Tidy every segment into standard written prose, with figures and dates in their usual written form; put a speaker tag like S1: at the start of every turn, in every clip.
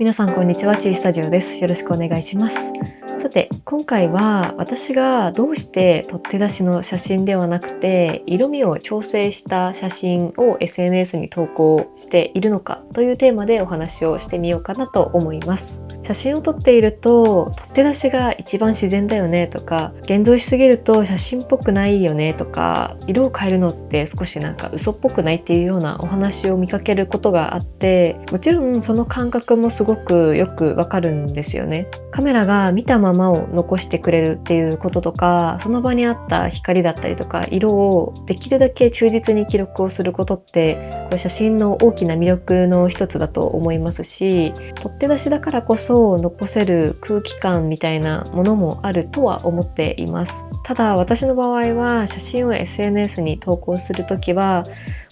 S1: 皆さんこんにちは、チースタジオです。よろしくお願いします。さて、今回は私がどうして取って出しの写真ではなくて色味を調整した写真を SNS に投稿しているのかというテーマでお話をしてみようかなと思います。写真を撮っていると取って出しが一番自然だよねとか、現像しすぎると写真っぽくないよねとか、色を変えるのって少し嘘っぽくないっていうようなお話を見かけることがあって、もちろんその感覚もすごくよくわかるんですよね。カメラが見たままを残してくれるっていうこととか、その場にあった光だったりとか色をできるだけ忠実に記録をすることってこれ写真の大きな魅力の一つだと思いますし、取って出しだからこそ残せる空気感みたいなものもあるとは思っています。ただ私の場合は写真を SNS に投稿するときは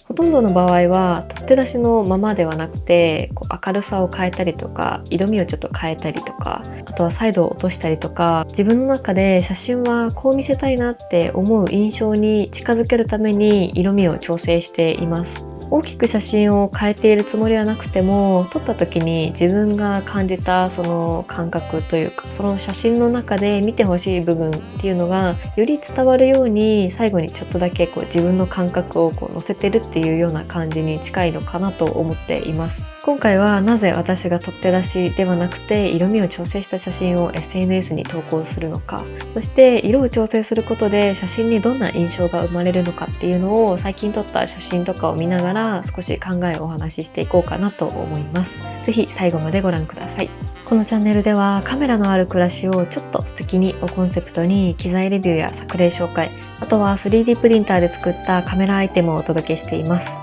S1: ほとんどの場合は取って出しのままではなくて明るさを変えたりとか色味をちょっと変えたりとか、あとは彩度を落としたりとか、自分の中で写真はこう見せたいなって思う印象に近づけるために色味を調整しています。大きく写真を変えているつもりはなくても、撮った時に自分が感じたその感覚というか、その写真の中で見てほしい部分っていうのがより伝わるように、最後にちょっとだけ自分の感覚を乗せてるっていうような感じに近いのかなと思っています。今回はなぜ私が取って出しではなくて色味を調整した写真を SNS に投稿するのか、そして色を調整することで写真にどんな印象が生まれるのかっていうのを最近撮った写真とかを見ながら少し考えをお話ししていこうかなと思います。ぜひ最後までご覧ください。このチャンネルではカメラのある暮らしをちょっと素敵にをコンセプトに機材レビューや作例紹介、あとは 3D プリンターで作ったカメラアイテムをお届けしています。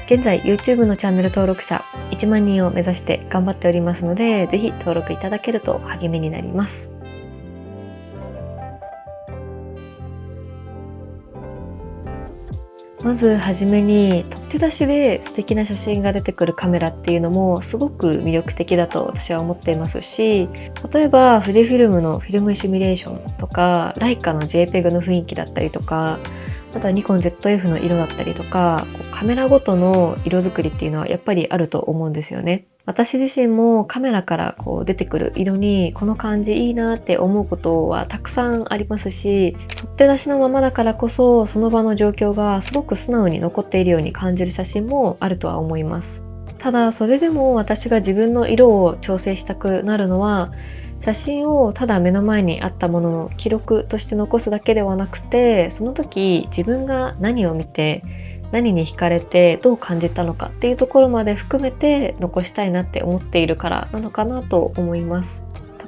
S1: 現在 YouTube のチャンネル登録者1万人を目指して頑張っておりますので、ぜひ登録いただけると励みになります。まずはじめに取って出しで素敵な写真が出てくるカメラっていうのもすごく魅力的だと私は思っていますし、例えば富士フィルムのフィルムシミュレーションとか、ライカの JPEG の雰囲気だったりとか、あとはニコン ZF の色だったりとか、カメラごとの色作りっていうのはやっぱりあると思うんですよね。私自身もカメラから出てくる色にこの感じいいなって思うことはたくさんありますし、取って出しのままだからこそその場の状況がすごく素直に残っているように感じる写真もあるとは思います。ただそれでも私が自分の色を調整したくなるのは、写真をただ目の前にあったものの記録として残すだけではなくて、その時自分が何を見て何に惹かれてどう感じたのかっていうところまで含めて残したいなって思っているからなのかなと思います。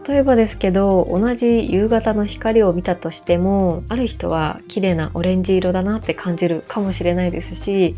S1: 例えばですけど、同じ夕方の光を見たとしても、ある人は綺麗なオレンジ色だなって感じるかもしれないですし、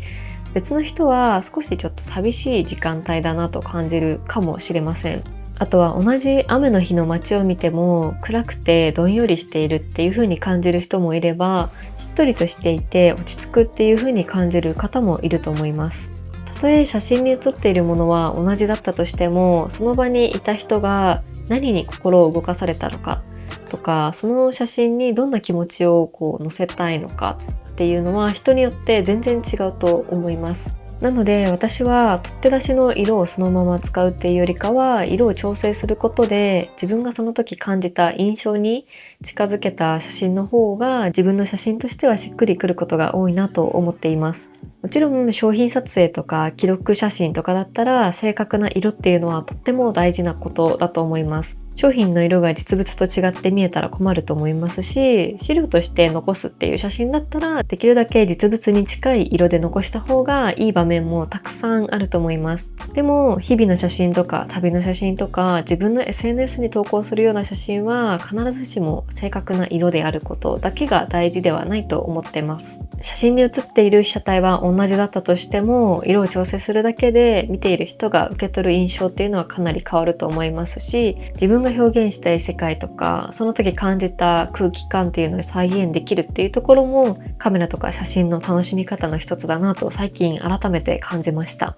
S1: 別の人は少しちょっと寂しい時間帯だなと感じるかもしれません。あとは同じ雨の日の街を見ても暗くてどんよりしているっていう風に感じる人もいれば、しっとりとしていて落ち着くっていう風に感じる方もいると思います。たとえ写真に写っているものは同じだったとしても、その場にいた人が何に心を動かされたのかとか、その写真にどんな気持ちを載せたいのかっていうのは人によって全然違うと思います。なので私は取って出しの色をそのまま使うっていうよりかは、色を調整することで自分がその時感じた印象に近づけた写真の方が自分の写真としてはしっくりくることが多いなと思っています。もちろん商品撮影とか記録写真とかだったら正確な色っていうのはとっても大事なことだと思います。商品の色が実物と違って見えたら困ると思いますし、資料として残すっていう写真だったらできるだけ実物に近い色で残した方がいい場面もたくさんあると思います。でも日々の写真とか旅の写真とか自分の SNS に投稿するような写真は必ずしも正確な色であることだけが大事ではないと思ってます。写真に写っている被写体は同じだったとしても、色を調整するだけで見ている人が受け取る印象っていうのはかなり変わると思いますし、自分が表現したい世界とかその時感じた空気感っていうのを再現できるっていうところもカメラとか写真の楽しみ方の一つだなと最近改めて感じました。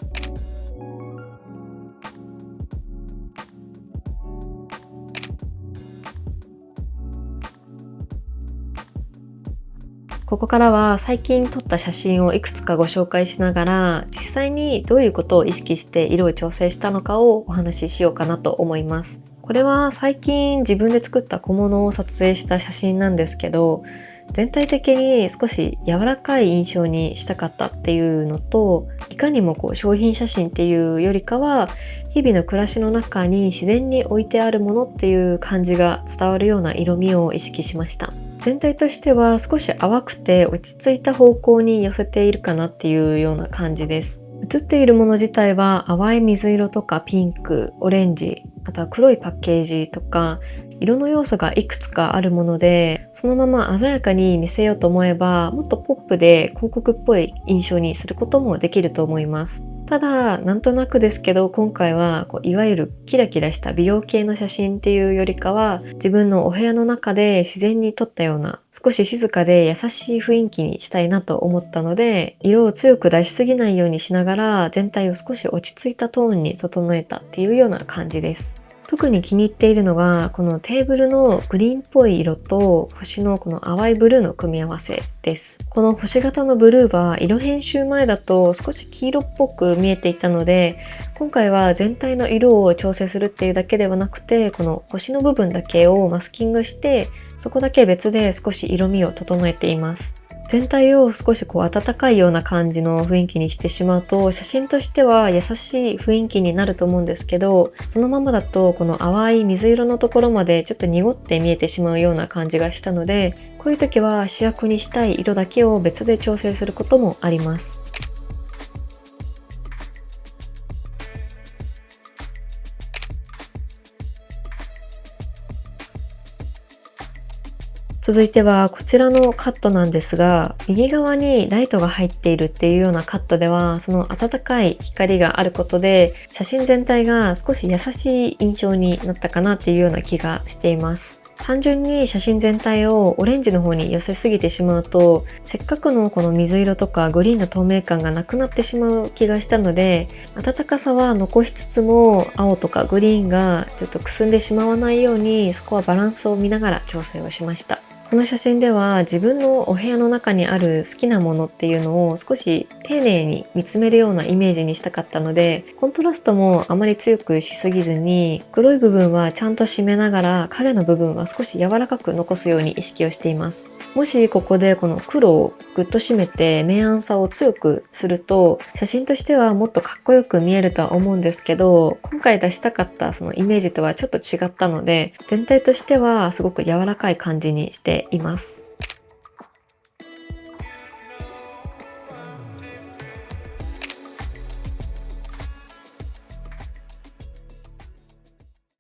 S1: ここからは最近撮った写真をいくつかご紹介しながら、実際にどういうことを意識して色を調整したのかをお話ししようかなと思います。これは最近自分で作った小物を撮影した写真なんですけど、全体的に少し柔らかい印象にしたかったっていうのと、いかにも商品写真っていうよりかは日々の暮らしの中に自然に置いてあるものっていう感じが伝わるような色味を意識しました。全体としては少し淡くて落ち着いた方向に寄せているかなっていうような感じです。写っているもの自体は淡い水色とかピンク、オレンジ、あとは黒いパッケージとか色の要素がいくつかあるもので、そのまま鮮やかに見せようと思えばもっとポップで広告っぽい印象にすることもできると思います。ただなんとなくですけど、今回はいわゆるキラキラした美容系の写真っていうよりかは、自分のお部屋の中で自然に撮ったような少し静かで優しい雰囲気にしたいなと思ったので、色を強く出しすぎないようにしながら全体を少し落ち着いたトーンに整えたっていうような感じです。特に気に入っているのがこのテーブルのグリーンっぽい色と星のこの淡いブルーの組み合わせです。この星型のブルーは色編集前だと少し黄色っぽく見えていたので、今回は全体の色を調整するっていうだけではなくて、この星の部分だけをマスキングして、そこだけ別で少し色味を整えています。全体を少し温かいような感じの雰囲気にしてしまうと、写真としては優しい雰囲気になると思うんですけど、そのままだとこの淡い水色のところまでちょっと濁って見えてしまうような感じがしたので、こういう時は主役にしたい色だけを別で調整することもあります。続いてはこちらのカットなんですが、右側にライトが入っているっていうようなカットでは、その暖かい光があることで写真全体が少し優しい印象になったかなっていうような気がしています。単純に写真全体をオレンジの方に寄せすぎてしまうと、せっかくのこの水色とかグリーンの透明感がなくなってしまう気がしたので、暖かさは残しつつも青とかグリーンがちょっとくすんでしまわないように、そこはバランスを見ながら調整をしました。この写真では自分のお部屋の中にある好きなものっていうのを少し丁寧に見つめるようなイメージにしたかったので、コントラストもあまり強くしすぎずに、黒い部分はちゃんと締めながら影の部分は少し柔らかく残すように意識をしています。もしここでこの黒をぐっと締めて明暗さを強くすると、写真としてはもっとかっこよく見えるとは思うんですけど、今回出したかったそのイメージとはちょっと違ったので、全体としてはすごく柔らかい感じにしています。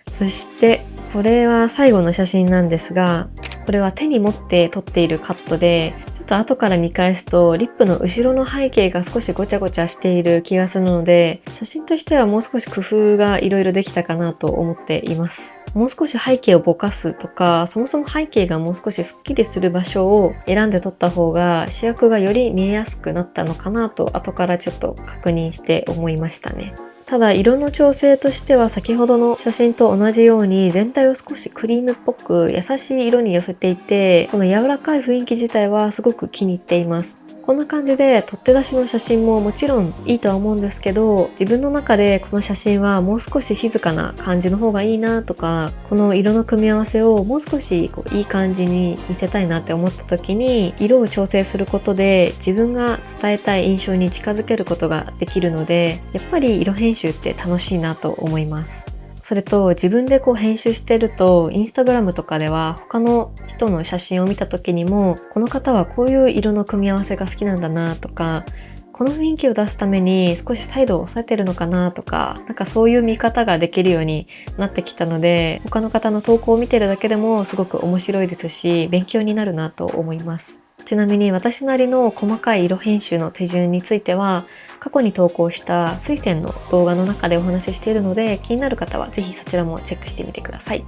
S1: そしてこれは最後の写真なんですが、これは手に持って撮っているカットで、ちょっと後から見返すとリップの後ろの背景が少しごちゃごちゃしている気がするので、写真としてはもう少し工夫がいろいろできたかなと思っています。もう少し背景をぼかすとか、そもそも背景がもう少しスッキリする場所を選んで撮った方が主役がより見えやすくなったのかなと後からちょっと確認して思いましたね。ただ色の調整としては先ほどの写真と同じように全体を少しクリームっぽく優しい色に寄せていて、この柔らかい雰囲気自体はすごく気に入っています。こんな感じで取って出しの写真ももちろんいいとは思うんですけど、自分の中でこの写真はもう少し静かな感じの方がいいなとか、この色の組み合わせをもう少しいい感じに見せたいなって思った時に、色を調整することで自分が伝えたい印象に近づけることができるので、やっぱり色編集って楽しいなと思います。それと自分で編集してると、インスタグラムとかでは他の人の写真を見た時にも、この方はこういう色の組み合わせが好きなんだなとか、この雰囲気を出すために少しサイドを抑えてるのかなとか、なんかそういう見方ができるようになってきたので、他の方の投稿を見てるだけでもすごく面白いですし、勉強になるなと思います。ちなみに私なりの細かい色編集の手順については、過去に投稿した水仙の動画の中でお話ししているので、気になる方はぜひそちらもチェックしてみてください。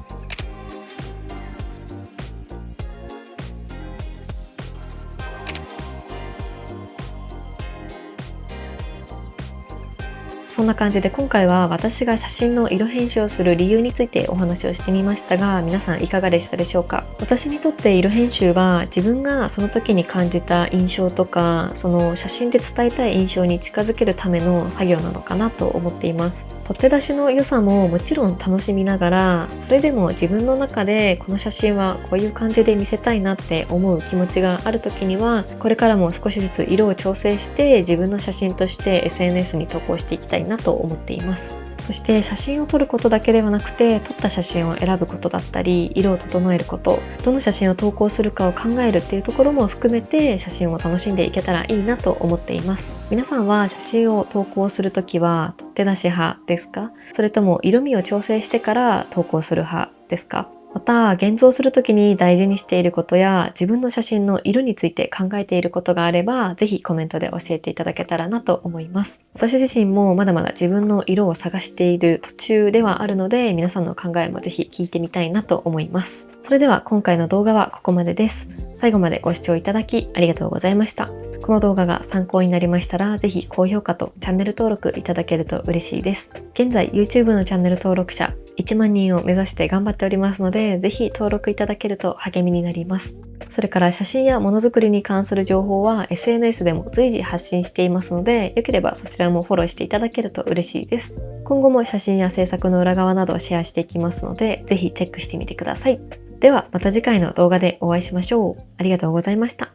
S1: そんな感じで今回は私が写真の色編集をする理由についてお話をしてみましたが、皆さんいかがでしたでしょうか？私にとって色編集は自分がその時に感じた印象とか、その写真で伝えたい印象に近づけるための作業なのかなと思っています。取って出しの良さももちろん楽しみながら、それでも自分の中でこの写真はこういう感じで見せたいなって思う気持ちがある時には、これからも少しずつ色を調整して自分の写真として SNS に投稿していきたいなと思っています。そして写真を撮ることだけではなくて、撮った写真を選ぶことだったり、色を整えること、どの写真を投稿するかを考えるっていうところも含めて写真を楽しんでいけたらいいなと思っています。皆さんは写真を投稿するときは撮って出し派ですか？それとも色味を調整してから投稿する派ですか？また、現像するときに大事にしていることや自分の写真の色について考えていることがあれば、ぜひコメントで教えていただけたらなと思います。私自身もまだまだ自分の色を探している途中ではあるので、皆さんの考えもぜひ聞いてみたいなと思います。それでは今回の動画はここまでです。最後までご視聴いただきありがとうございました。この動画が参考になりましたら、ぜひ高評価とチャンネル登録いただけると嬉しいです。現在 YouTube のチャンネル登録者1万人を目指して頑張っておりますので、ぜひ登録いただけると励みになります。それから写真やものづくりに関する情報は SNS でも随時発信していますので、よければそちらもフォローしていただけると嬉しいです。今後も写真や制作の裏側などをシェアしていきますので、ぜひチェックしてみてください。ではまた次回の動画でお会いしましょう。ありがとうございました。